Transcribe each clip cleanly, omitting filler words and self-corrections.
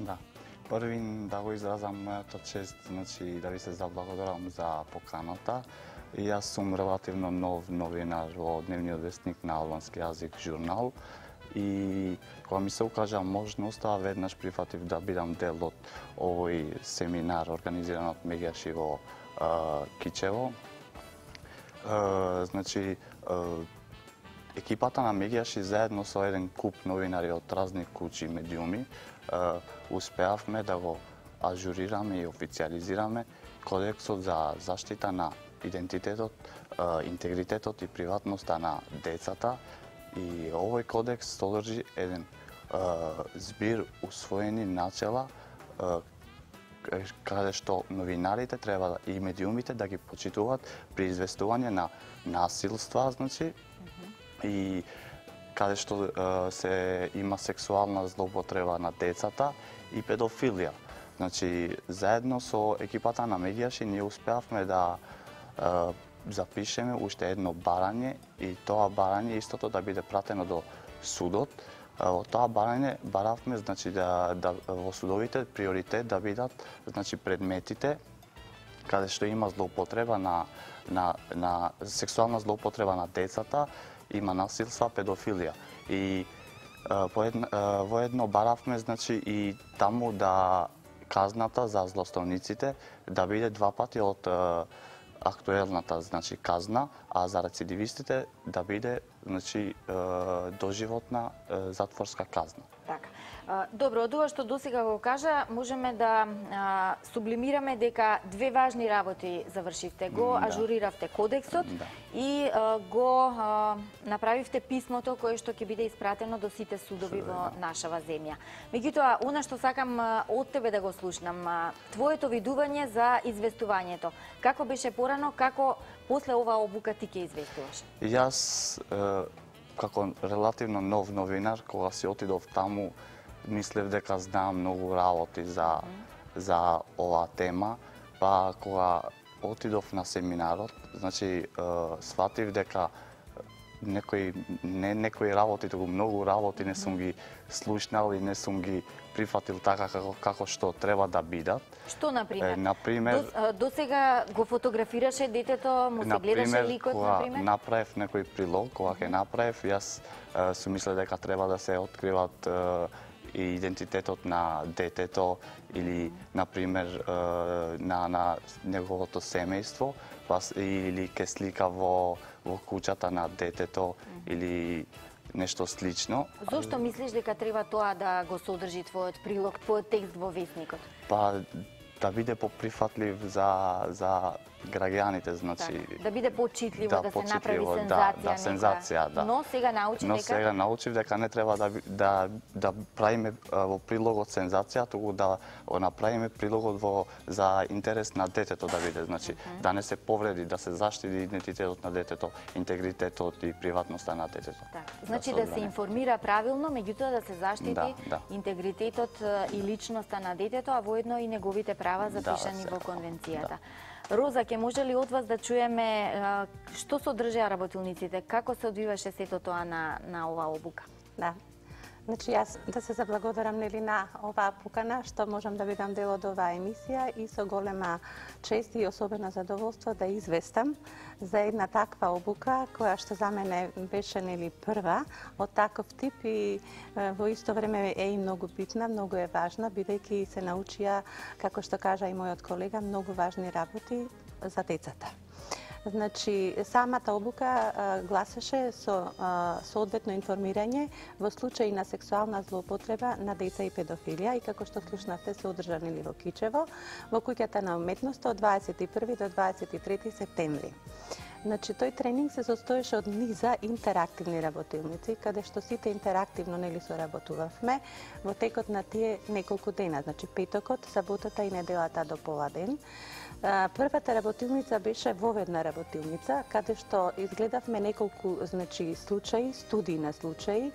Да. Првин да го изразам мојата чест, значи да ви се заблагодарам за поканата. И јас сум релативно нов новинар во Дневниот вестник на албански јазик журнал. И кога ми се укажа можноста, веднаш прифатив да бидам дел од овој семинар организиран од Мегијаши во Кичево. Значи, екипата на Мегијаши заедно со еден куп новинари од разни куќи медиуми успеавме да го ажурираме и официализираме Кодексот за заштита на идентитетот, интегритетот и приватноста на децата. И овој кодекс содржи еден збир усвоени начела каде што новинарите треба и медиумите да ги почитуваат при известување на насилства, значи, и каде што се има сексуална злоупотреба на децата и педофилија. Значи, заедно со екипата на Мегијаши ние успеавме да запишеме уште едно барање и тоа барање истото да биде пратено до судот. Во тоа барање баравме, значи, да во судовите приоритет да бидат, значи, предметите каде што има злоупотреба на сексуална злоупотреба на децата, има насилства, педофилија. И во едно баравме, значи, и таму да казната за злоставниците да биде 2 пати од актуелната, значи, казна, а за рецидивистите да биде, значи, доживотна затворска казна. Така. Добро, од ова што досега го кажа, можеме да сублимираме дека две важни работи завршивте. Го ажуриравте кодексот и го направивте писмото кое што ќе биде испратено до сите судови во нашава земја. Меѓутоа, она што сакам од тебе да го слушнам, твоето видување за известувањето. Како беше порано, како после оваа обука ти ќе известуваш? Јас, како релативно нов новинар, кога си отидов таму, мислев дека знаам многу работи за оваа тема, па кога отидов на семинарот, значи сватив дека некои работи, туку многу работи не сум ги слушнал и не сум ги прифатил така како што треба да бидат. Што, например? Например, досега го фотографираше детето, му се гледаше ликот, например? Кога направив некој прилог, кога ќе направив, јас сум мислел дека треба да се откриват и идентитетот на детето или, например, на неговото семејство, или ке слика во куќата на детето или нешто слично. Зошто мислиш дека треба тоа да го содржи твојот прилог, твојот текст во весникот? Па да биде поприфатлив за граѓаните, значи да биде почитливо, да се направи сензација, сензација, да. Но сега научив дека не треба да правиме во прилогот сензација, туку да го направиме прилогот за интерес на детето да биде, значи да не се повреди, да се заштити идентитетот на детето, интегритетот и приватноста на детето. Значи да се информира правилно, меѓутоа да се заштити интегритетот и личноста на детето, а воедно и неговите права запишани во конвенцијата. Роза, ќе може ли од вас да чуеме што содржаа работилниците, како се одвиваше сето тоа на оваа обука? Да. Значи, јас да се заблагодарам на оваа покана, што можам да бидам дел од оваа емисија и со голема чест и особено задоволство да известам за една таква обука, која што за мене беше прва од таков тип и во исто време е и многу битна, многу е важна, бидејќи се научија, како што кажа и мојот колега, многу важни работи за децата. Значи, самата обука гласеше со соодветно информирање во случаи на сексуална злоупотреба на деца и педофилија и како што слушнавте се одржани во Кичево, во куќата на уметноста од 21 до 23 септември. Значи, тој тренинг се состоеше од низа интерактивни работилници, каде што сите интерактивно соработувавме во текот на тие неколку дена, значи петокот, саботата и неделата до пола ден. Првата работилница беше воведна работилница, каде што изгледавме неколку случаи, студии на случаи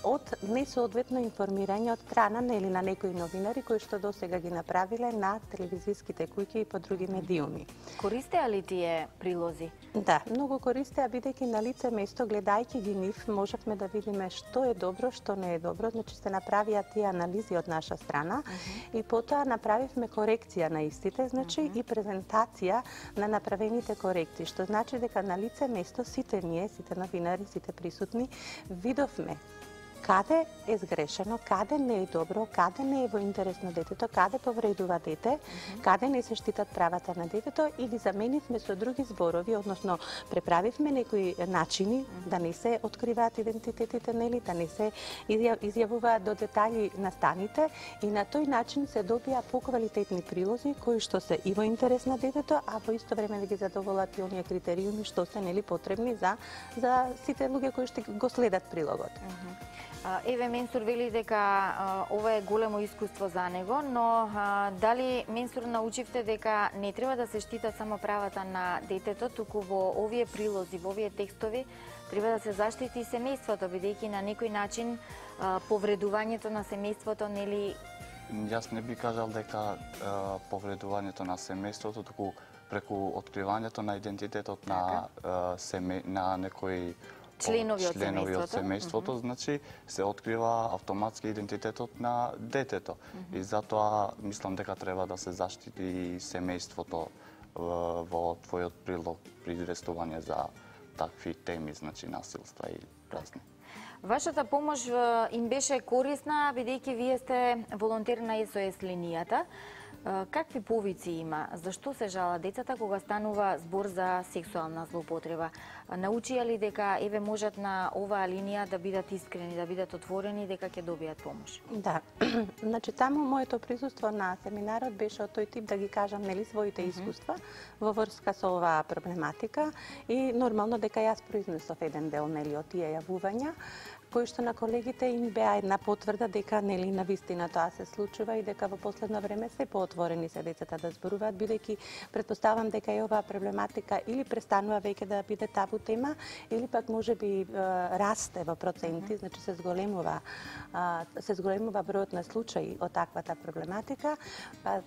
од несоодветно информирање од страна или на некои новинари кои што досега ги направиле на телевизиските куќи и по други медиуми. Користеа ли тие прилози? Да, многу користеа, бидејќи на лице место, гледајќи ги нив, можевме да видиме што е добро, што не е добро. Значи се направија тие анализи од наша страна и потоа направивме корекција на истите, значи и презентација на направените корекции, што значи дека на лице место сите ние, сите новинари, сите присутни, видовме каде е сгрешено, каде не е добро, каде не е во интерес на детето, каде повредува дете, каде не се штитат правата на детето и ги заменивме со други зборови, односно преправивме некои начини да не се откриваат идентитетите, нели, да не се изјавуваат до детали настаните и на тој начин се добија поквалитетни прилози кои што се и во интерес на детето, а во исто време да ги задоволат и оние критериуми што се нели потребни за сите луѓе кои што го следат прилогот. Еве Менсур вели дека ова е големо искуство за него, но дали Менсур научивте дека не треба да се штитат само правата на детето, туку во овие прилози, во овие текстови треба да се заштити и семејството, бидејќи на некој начин повредувањето на семејството нели. Јас не би кажал дека повредувањето на семејството, туку преку откривањето на идентитетот на некој членови од семејството, значи се открива автоматски идентитетот на детето. И затоа мислам дека треба да се заштити и семејството во твојот прилог при известување за такви теми, значи насилства и празни. Вашата помош им беше корисна, бидејќи вие сте волонтер на SOS линијата. Какви повици има? Зашто се жала децата кога станува збор за сексуална злоупотреба? Научија ли дека еве можат на оваа линија да бидат искрени, да бидат отворени, дека ќе добијат помош? Да. Значи таму моето присуство на семинарот беше од тој тип да ги кажам нели своите искуства во врска со оваа проблематика и нормално дека јас произнесов еден дел нели од тие јавувања кои што на колегите им беа една потврда дека нели навистина тоа се случува и дека во последно време се поотворени се децата да зборуваат, бидејќи претпоставам дека и оваа проблематика или престанува веќе да биде табу тема, или пак можеби расте во проценти, значи се зголемува бројот на случаи од таквата проблематика.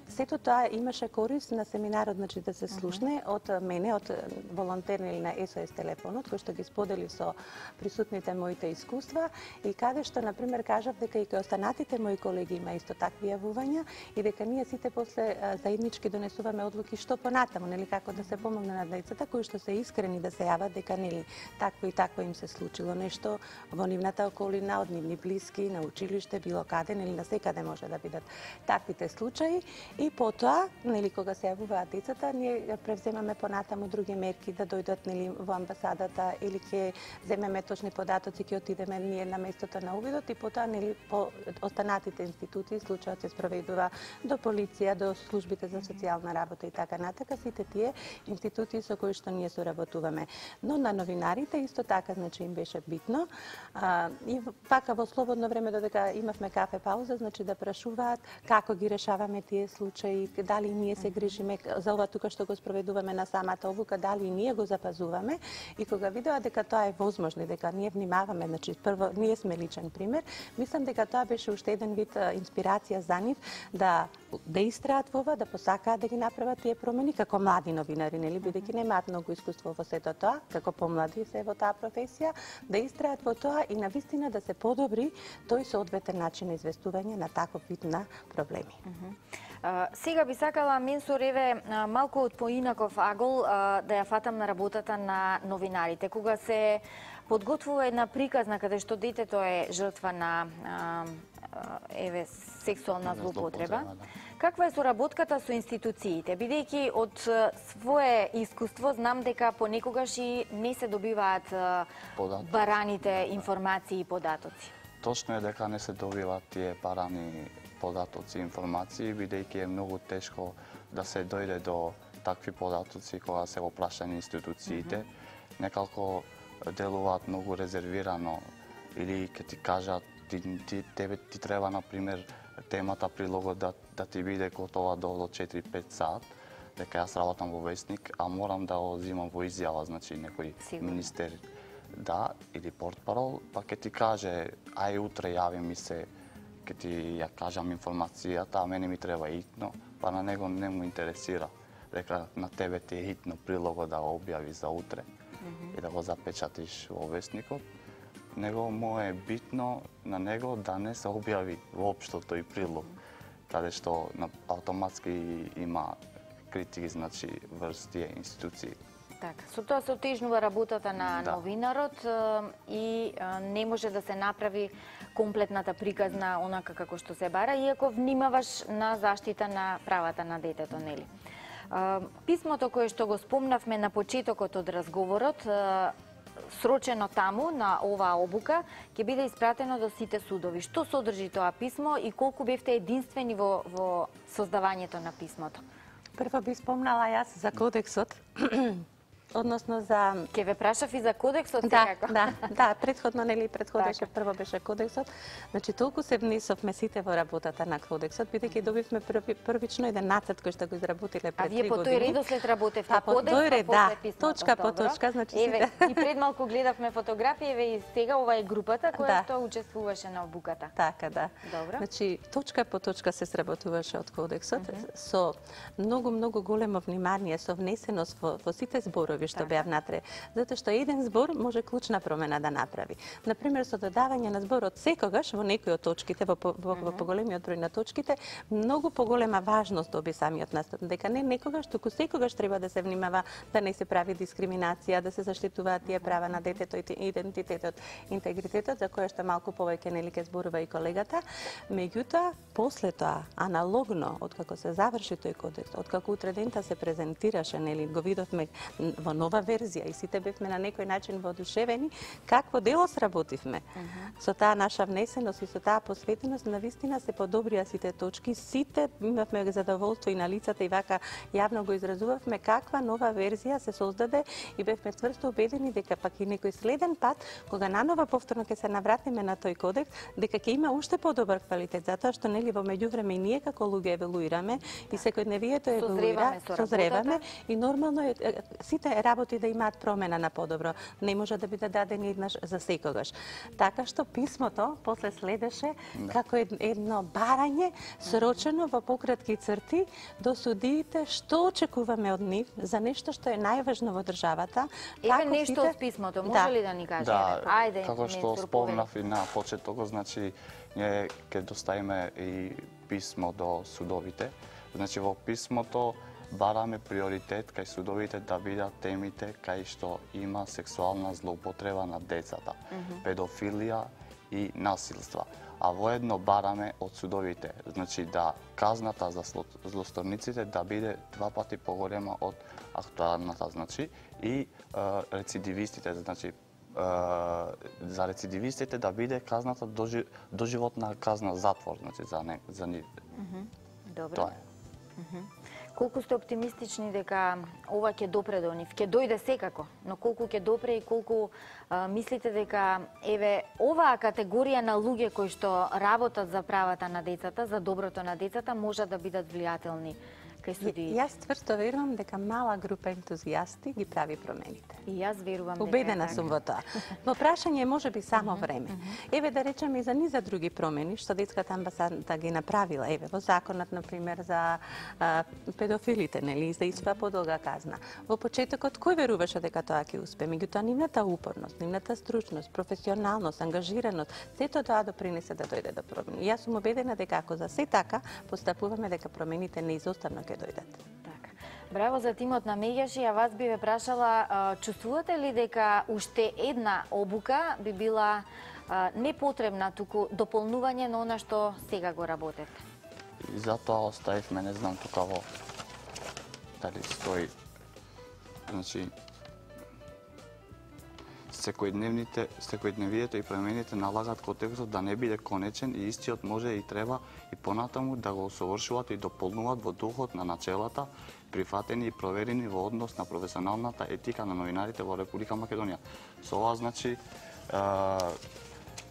Сето тоа имаше корист на семинарот, значи да се слушне од мене, од волонтер или на SOS телефонот, кој што ги сподели со присутните моите искуства и каде што, например, кажав дека и кај останатите мои колеги има исто такви јавувања и дека ние сите после заеднички донесуваме одлуки што понатаму, нели, како да се помогне на децата кои што се искрени да се јават дека нели такво и такво им се случило нешто во нивната околина, од нивни блиски, на училиште, било каде, нели, на секаде може да бидат таквите случаи и потоа, нели, кога се јавуваат децата, ние превземаме понатаму други мерки да дојдат нели во амбасадата или ќе земеме точни податоци, ќе отидеме ние на местото на увидот и потоа нели по останатите институции случајот се спроведува до полиција, до службите за социјална работа и така натака, сите тие институции со кои што ние соработуваме. Но на новинарите исто така, значи им беше битно и пака во слободно време додека имавме кафе пауза, значи да прашуваат како ги решаваме тие случаи, дали ние се грижиме за ова тука што го спроведуваме на самата обука, дали ние го запазуваме и кога видоа дека тоа е возможно, дека ние внимаваме, значи прво ние сме личен пример, мислам дека тоа беше уште еден вид инспирација за нив да истраат во ова, да посакаат да ги направат тие промени како млади новинари, нели, бидејќи немаат многу искуство во сето тоа, како помлади се во таа професија, да истраат во тоа и навистина да се подобри тој соодветен начин на известување на таков вид на проблеми. Сега би сакала, Менсур, еве малку од поинаков агол да ја фатам на работата на новинарите. Кога се подготвува една приказна каде што детето е жртва на сексуална злоупотреба, каква е соработката со институциите? Бидејќи од свое искуство знам дека понекогаш и не се добиваат бараните информации и податоци. Точно е дека не се добиваат тие барани податоци и информации, бидејќи е многу тешко да се дојде до такви податоци кога се го прашаат институциите. Некалко делуваат многу резервирано или ќе ти кажат тебе ти треба, например, темата прилогот да ти биде готова до 4-5 сат, дека јас работам во весник, а морам да го земам во изјава, значи некој министер да, или портпарол, па ќе ти каже, ај утре јави ми се, ќе ти ја кажам информацијата, а мене ми треба итно, па на него не му интересира дека на тебе ти е итно прилогот да го објави за утре и да го запечатиш во весникот. Него му е битно на него да не се објави воопшто тој прилог, каде што автоматски има критики, значи, врз тие институции. Така, со тоа се отежнува работата на новинарот и не може да се направи комплетната приказна онака како што се бара, иако внимаваш на заштита на правата на детето, нели? Писмото кое што го спомнавме на почетокот од разговорот, срочено таму на оваа обука, ќе биде испратено до сите судови. Што содржи тоа писмо и колку бевте единствени во создавањето на писмото? Прво би спомнала јас за кодексот, односно за... Ке ве прашав и за кодексот секако. Да, предходно, нели, предходеше, прво беше кодексот. Значи, толку се внесовме сите во работата на кодексот, бидејќи добивме првично еден нацрт кој што го изработиле пред 3 години. А вие по тој редослед работевте кодекс, па после писмото. Точка по точка, значи еве, и пред малку гледавме фотографии, еве и сега ова е групата која што учествуваше на обуката. Така, да. Добро. Значи, точка по точка се сработуваше од кодексот со многу големо внимание, со внесеност во сите зборови што беа внатре, затоа што еден збор може клучна промена да направи. Например, со додавање на зборот секогаш во некои од точките, во поголемиот број на точките, многу поголема важност доби самиот настап, дека не некогаш, туку секогаш треба да се внимава да не се прави дискриминација, да се заштитуваат тие права на детето, идентитетот, интегритетот, за која што малку повеќе нели ке зборува и колегата. Меѓутоа, после тоа, аналогно, откако се заврши тој кодекс, откако утре дента се презентираше, нели го видовме во нова верзија и сите бевме на некој начин воодушевени, какво дело сработивме. Со таа наша внесеност и со таа посветеност, навистина се подобрија сите точки, сите имавме задоволство и на лицата и вака јавно го изразувавме каква нова верзија се создаде и бевме тврсто убедени дека пак и некој следен пат, кога нанова повторно ќе се навратиме на тој кодекс, дека ќе има уште подобар квалитет, затоа што нели во меѓувреме и ние како луѓе еволуираме и секојдневието еволуира, созреваме и нормално е сите работи да имаат промена на подобро. Не може да биде дадени еднаш за секогаш. Така што писмото после следеше како едно барање срочено во пократки црти до судиите што очекуваме од нив за нешто што е најважно во државата. Еве нешто од писмото, може ли да ни кажете? Ајде, како што спомнав и на почетокот, значи ние ќе доставиме и писмо до судовите. Значи во писмото бараме приоритет кај судовите да бидат темите кај што има сексуална злоупотреба на децата, педофилија и насилства. А воедно бараме од судовите, значи да казната за злосторниците да биде 2 пати поголема од актуалната, значи и рецидивистите, значи за рецидивистите да биде казната доживотна казна затвор, значи за нив. Добро. Тоа е. Колку сте оптимистични дека ова ќе допре до нив? Ќе дојде секако, но колку ќе допре и колку мислите дека еве оваа категорија на луѓе кои што работат за правата на децата, за доброто на децата, можат да бидат влијателни кај судиите? Јас тврсто верувам дека мала група ентузијасти ги прави промените. И јас верувам дека убедена сум во тоа. Во прашање можеби само време. Еве да речеме и за низа други промени што детската амбасада ги направила, еве во законот на пример за педофилите, нели, за иста подолга казна. Во почетокот кој веруваше дека тоа ќе успе? Меѓутоа нивната упорност, нивната стручност, професионалност, ангажираност, сето тоа допринесе да дојде до промени. Јас сум убедена дека ако за се така постапуваме, дека промените неизоставно ќе дојдат. Така. Браво за тимот на Меѓаши, а вас би ве прашала, чувствувате ли дека уште една обука би била непотребна, туку дополнување на она што сега го работите? И затоа оставивме, не знам тука во дали стои, значи секојдневието и промените налагат кодексот да не биде конечен и истиот може и треба и понатаму да го усовршуваат и дополнуваат во духот на начелата, прифатени и проверени во однос на професионалната етика на новинарите во Република Македонија. Со ова, значи,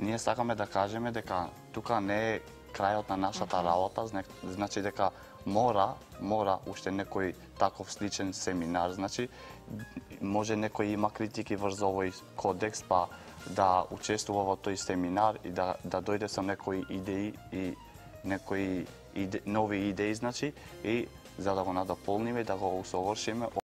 ние сакаме да кажеме дека тука не е крајот на нашата работа, значи дека мора уште некој таков сличен семинар, значи може некој има критики врз овој кодекс, па да учествува во тој семинар и да дојде со некои идеи и некои нови идеи, значи, и за да го надополниме, да го усовршиме